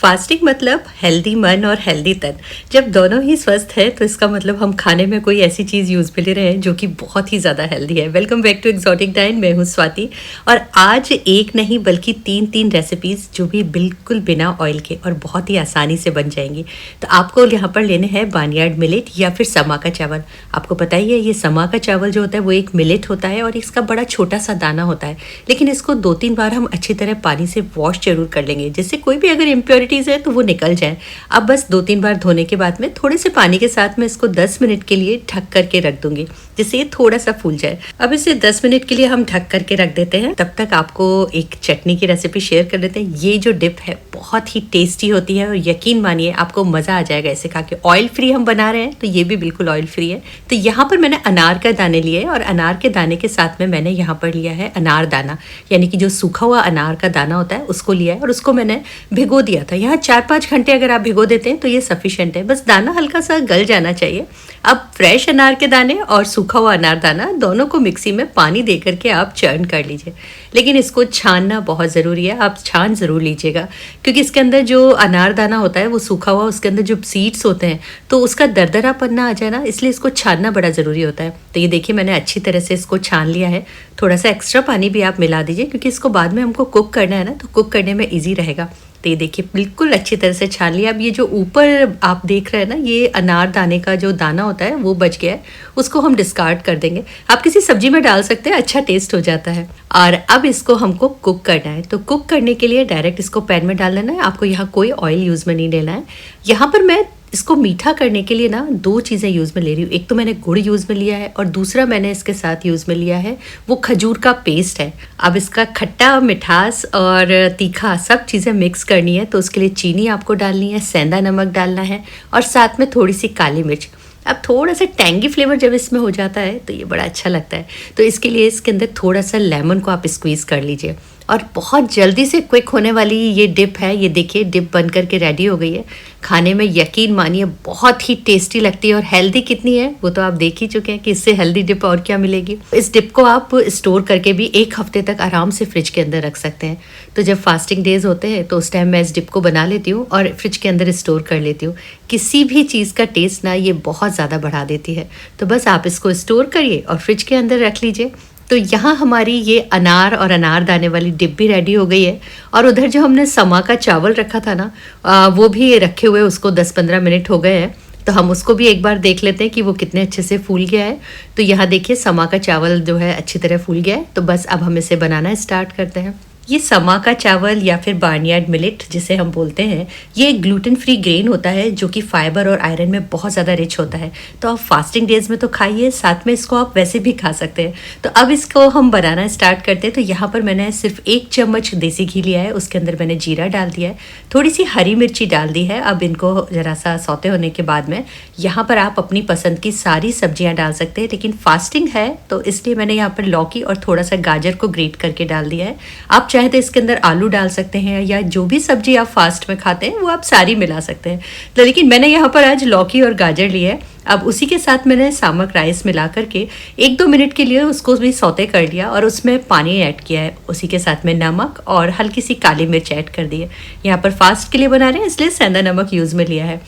Fasting मतलब healthy मन और हेल्दी तन। जब दोनों ही स्वस्थ है तो इसका मतलब हम खाने में कोई ऐसी चीज़ यूज़ में ले रहे हैं जो कि बहुत ही ज़्यादा हेल्दी है। Welcome back to exotic dine. मैं हूँ स्वाति और आज एक नहीं बल्कि तीन रेसिपीज़ जो भी बिल्कुल बिना ऑयल के और बहुत ही आसानी से बन जाएंगी। तो आपको यहाँ पर लेने हैं बार्नयार्ड मिलेट या फिर समा का चावल। आपको पता ही है ये समा का चावल जो होता है वो एक मिलेट होता है और इसका बड़ा छोटा सा दाना होता है, लेकिन इसको 2-3 बार हम अच्छी तरह पानी से वॉश जरूर कर लेंगे जिससे कोई भी अगर इम्प्योरिटीज़ है तो वो निकल जाए। अब बस 2-3 बार धोने के बाद में थोड़े से पानी के साथ में इसको 10 मिनट के लिए ढक करके रख दूंगी जिससे ये थोड़ा सा फूल जाए। अब इसे 10 मिनट के लिए हम ढक करके रख देते हैं। तब तक आपको एक चटनी की रेसिपी शेयर कर लेते हैं। ये जो डिप है बहुत ही टेस्टी होती है और यकीन मानिए आपको मज़ा आ जाएगा इसे खा के। ऑयल फ्री हम बना रहे हैं तो ये भी बिल्कुल ऑयल फ्री है। तो यहाँ पर मैंने अनार का दाने लिए और अनार के दाने के साथ में मैंने यहाँ पर लिया है अनार दाना, यानी कि जो सूखा हुआ अनार का दाना होता है उसको लिया है और उसको मैंने भिगो दिया था। यहाँ 4-5 घंटे अगर आप भिगो देते हैं तो ये सफिशिएंट है, बस दाना हल्का सा गल जाना चाहिए। अब फ्रेश अनार के दाने और सूखा हुआ अनार दाना दोनों को मिक्सी में पानी दे करके आप चर्न कर लीजिए, लेकिन इसको छानना बहुत ज़रूरी है। आप छान ज़रूर लीजिएगा क्योंकि इसके अंदर जो अनार दाना होता है वो सूखा हुआ, उसके अंदर जो सीड्स होते हैं तो उसका दरदरापन ना आ जाए ना, इसलिए इसको छानना बड़ा ज़रूरी होता है। तो ये देखिए मैंने अच्छी तरह से इसको छान लिया है। थोड़ा सा एक्स्ट्रा पानी भी आप मिला दीजिए क्योंकि इसको बाद में हमको कुक करना है ना, तो कुक करने में ईजी रहेगा। तो ये देखिए बिल्कुल अच्छी तरह से छान लिया। अब ये जो ऊपर आप देख रहे हैं ना, ये अनार दाने का जो दाना होता है वो बच गया है, उसको हम डिस्कार्ड कर देंगे। आप किसी सब्जी में डाल सकते हैं, अच्छा टेस्ट हो जाता है। और अब इसको हमको कुक करना है। तो कुक करने के लिए डायरेक्ट इसको पैन में डाल लेना है। आपको यहाँ कोई ऑयल यूज़ में नहीं लेना है। यहाँ पर मैं इसको मीठा करने के लिए ना 2 चीज़ें यूज़ में ले रही हूँ। एक तो मैंने गुड़ यूज़ में लिया है और दूसरा मैंने इसके साथ यूज़ में लिया है वो खजूर का पेस्ट है। अब इसका खट्टा, मिठास और तीखा सब चीज़ें मिक्स करनी है तो उसके लिए चीनी आपको डालनी है, सेंधा नमक डालना है और साथ में थोड़ी सी काली मिर्च। अब थोड़ा सा टैंगी फ्लेवर जब इसमें हो जाता है तो ये बड़ा अच्छा लगता है। तो इसके लिए इसके अंदर थोड़ा सा लेमन को आप स्क्वीज़ कर लीजिए और बहुत जल्दी से क्विक होने वाली ये डिप है। ये देखिए डिप बन करके रेडी हो गई है। खाने में यकीन मानिए बहुत ही टेस्टी लगती है और हेल्दी कितनी है वो तो आप देख ही चुके हैं कि इससे हेल्दी डिप और क्या मिलेगी। इस डिप को आप स्टोर करके भी 1 हफ्ते तक आराम से फ्रिज के अंदर रख सकते हैं। तो जब फास्टिंग डेज होते हैं तो उस टाइम मैं इस डिप को बना लेती हूँ और फ्रिज के अंदर स्टोर कर लेती हूँ। किसी भी चीज़ का टेस्ट ना ये बहुत ज़्यादा बढ़ा देती है। तो बस आप इसको स्टोर करिए और फ्रिज के अंदर रख लीजिए। तो यहाँ हमारी ये अनार और अनार दाने वाली डिप भी रेडी हो गई है और उधर जो हमने समा का चावल रखा था ना, वो भी रखे हुए उसको 10-15 मिनट हो गए हैं। तो हम उसको भी एक बार देख लेते हैं कि वो कितने अच्छे से फूल गया है। तो यहाँ देखिए समा का चावल जो है अच्छी तरह फूल गया है। तो बस अब हम इसे बनाना स्टार्ट करते हैं। ये समा का चावल या फिर बार्नयार्ड मिलेट जिसे हम बोलते हैं, ये एक ग्लूटेन फ्री ग्रेन होता है जो कि फाइबर और आयरन में बहुत ज़्यादा रिच होता है। तो आप फास्टिंग डेज में तो खाइए, साथ में इसको आप वैसे भी खा सकते हैं। तो अब इसको हम बनाना स्टार्ट करते हैं। तो यहाँ पर मैंने सिर्फ 1 चम्मच देसी घी लिया है, उसके अंदर मैंने जीरा डाल दिया है, थोड़ी सी हरी मिर्ची डाल दी है। अब इनको ज़रा सा सौते होने के बाद में यहाँ पर आप अपनी पसंद की सारी सब्जियाँ डाल सकते हैं, लेकिन फास्टिंग है तो इसलिए मैंने यहाँ पर लौकी और थोड़ा सा गाजर को ग्रेट करके डाल दिया है। आप चाहे तो इसके अंदर आलू डाल सकते हैं या जो भी सब्जी आप फास्ट में खाते हैं वो आप सारी मिला सकते हैं। तो लेकिन मैंने यहाँ पर आज लौकी और गाजर लिए है। अब उसी के साथ मैंने सामक राइस मिला करके 1-2 मिनट के लिए उसको भी सौते कर लिया और उसमें पानी ऐड किया है। उसी के साथ में नमक और हल्की सी काली मिर्च ऐड कर दी है। यहाँ पर फास्ट के लिए बना रहे हैं इसलिए सेंधा नमक यूज़ में लिया है।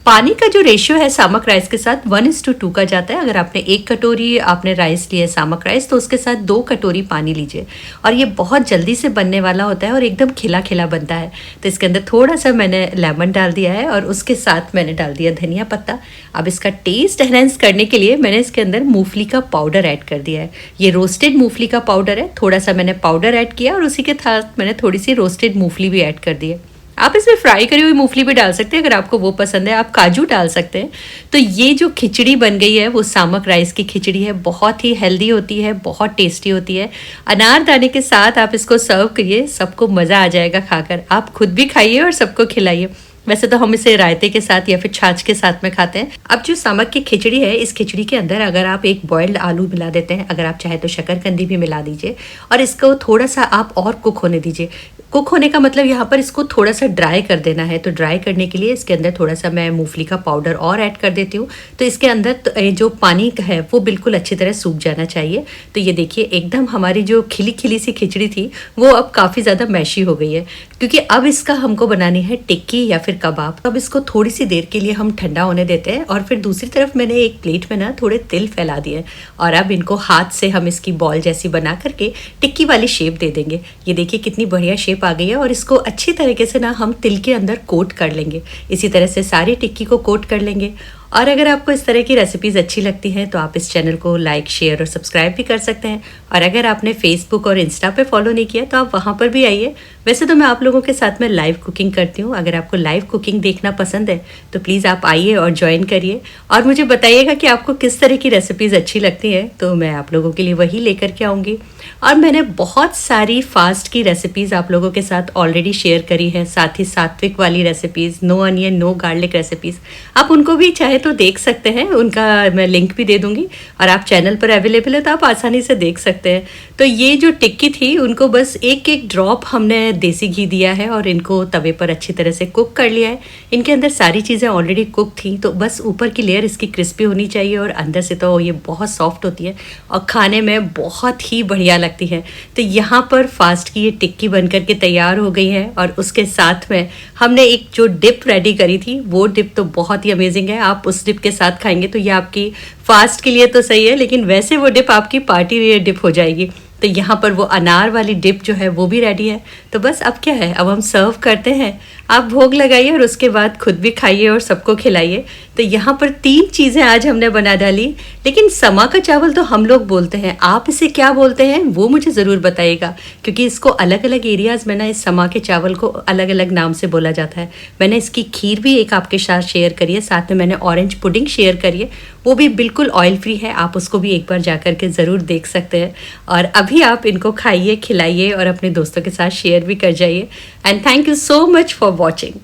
पानी का जो रेशियो है सामक राइस के साथ 1:2 का जाता है। अगर आपने 1 कटोरी आपने राइस लिया है सामक राइस तो उसके साथ 2 कटोरी पानी लीजिए। और ये बहुत जल्दी से बनने वाला होता है और एकदम खिला खिला बनता है। तो इसके अंदर थोड़ा सा मैंने लेमन डाल दिया है और उसके साथ मैंने डाल दिया धनिया पत्ता। अब इसका टेस्ट एनहेंस करने के लिए मैंने इसके अंदर मूंगफली का पाउडर ऐड कर दिया है। ये रोस्टेड मूंगफली का पाउडर है। थोड़ा सा मैंने पाउडर ऐड किया और उसी के साथ मैंने थोड़ी सी रोस्टेड मूंगफली भी ऐड कर दी है। आप इसमें फ्राई करी हुई मूंगफली भी डाल सकते हैं अगर आपको वो पसंद है। आप काजू डाल सकते हैं। तो ये जो खिचड़ी बन गई है वो सामक राइस की खिचड़ी है। बहुत ही हेल्दी होती है, बहुत टेस्टी होती है। अनार दाने के साथ आप इसको सर्व करिए, सबको मज़ा आ जाएगा खाकर। आप खुद भी खाइए और सबको खिलाइए। वैसे तो हम इसे रायते के साथ या फिर छाछ के साथ में खाते हैं। अब जो सामक की खिचड़ी है, इस खिचड़ी के अंदर अगर आप एक बॉइल्ड आलू मिला देते हैं, अगर आप चाहे तो शकरकंदी भी मिला दीजिए और इसको थोड़ा सा आप और कुक होने दीजिए। कुक होने का मतलब यहाँ पर इसको थोड़ा सा ड्राई कर देना है। तो ड्राई करने के लिए इसके अंदर थोड़ा सा मैं मूंगफली का पाउडर और ऐड कर देती हूँ। तो इसके अंदर जो पानी है वो बिल्कुल अच्छी तरह सूख जाना चाहिए। तो ये देखिए एकदम हमारी जो खिली खिली सी खिचड़ी थी वो अब काफ़ी ज़्यादा मैशी हो गई है, क्योंकि अब इसका हमको बनानी है टिक्की या फिर कबाब। अब इसको थोड़ी सी देर के लिए हम ठंडा होने देते हैं और फिर दूसरी तरफ मैंने एक प्लेट में ना थोड़े तिल फैला दिए और अब इनको हाथ से हम इसकी बॉल जैसी बना करके टिक्की वाली शेप दे देंगे। ये देखिए कितनी बढ़िया शेप आ गई है और इसको अच्छी तरीके से ना हम तिल के अंदर कोट कर लेंगे। इसी तरह से सारी टिक्की को कोट कर लेंगे। और अगर आपको इस तरह की रेसिपीज़ अच्छी लगती हैं तो आप इस चैनल को लाइक, शेयर और सब्सक्राइब भी कर सकते हैं। और अगर आपने फेसबुक और इंस्टा पे फॉलो नहीं किया तो आप वहाँ पर भी आइए। वैसे तो मैं आप लोगों के साथ में लाइव कुकिंग करती हूँ। अगर आपको लाइव कुकिंग देखना पसंद है तो प्लीज़ आप आइए और ज्वाइन करिए और मुझे बताइएगा कि आपको किस तरह की रेसिपीज़ अच्छी लगती हैं, तो मैं आप लोगों के लिए वही लेकर के आऊँगी। और मैंने बहुत सारी फास्ट की रेसिपीज़ आप लोगों के साथ ऑलरेडी शेयर करी है, साथ ही सात्विक वाली recipes, no onion no garlic recipes. आप उनको भी चाहे तो देख सकते हैं, उनका मैं लिंक भी दे दूंगी और आप चैनल पर अवेलेबल है तो आप आसानी से देख सकते हैं। तो ये जो टिक्की थी उनको बस एक एक ड्रॉप हमने देसी घी दिया है और इनको तवे पर अच्छी तरह से कुक कर लिया है। इनके अंदर सारी चीज़ें ऑलरेडी कुक थी, तो बस ऊपर की लेयर इसकी क्रिस्पी होनी चाहिए और अंदर से तो ये बहुत सॉफ्ट होती है और खाने में बहुत ही बढ़िया लगती है। तो यहाँ पर फास्ट की ये टिक्की बन करके तैयार हो गई है और उसके साथ में हमने एक जो डिप रेडी करी थी वो डिप तो बहुत ही अमेजिंग है। आप उस डिप के साथ खाएंगे तो ये आपकी फास्ट के लिए तो सही है, लेकिन वैसे वो डिप आपकी पार्टी डिप हो जाएगी। तो यहाँ पर वो अनार वाली डिप जो है वो भी रेडी है। तो बस अब क्या है, अब हम सर्व करते हैं। आप भोग लगाइए और उसके बाद खुद भी खाइए और सबको खिलाइए। तो यहाँ पर 3 चीज़ें आज हमने बना डाली, लेकिन समा का चावल तो हम लोग बोलते हैं, आप इसे क्या बोलते हैं वो मुझे ज़रूर बताइएगा, क्योंकि इसको अलग अलग एरियाज़ में ना इस समा के चावल को अलग अलग नाम से बोला जाता है। मैंने इसकी खीर भी एक आपके साथ शेयर करी है, साथ में मैंने ऑरेंज पुडिंग शेयर करी है, वो भी बिल्कुल ऑयल फ्री है। आप उसको भी एक बार जा कर के ज़रूर देख सकते हैं। और अभी आप इनको खाइए, खिलाइए और अपने दोस्तों के साथ शेयर भी कर जाइए। And thank you so much for watching.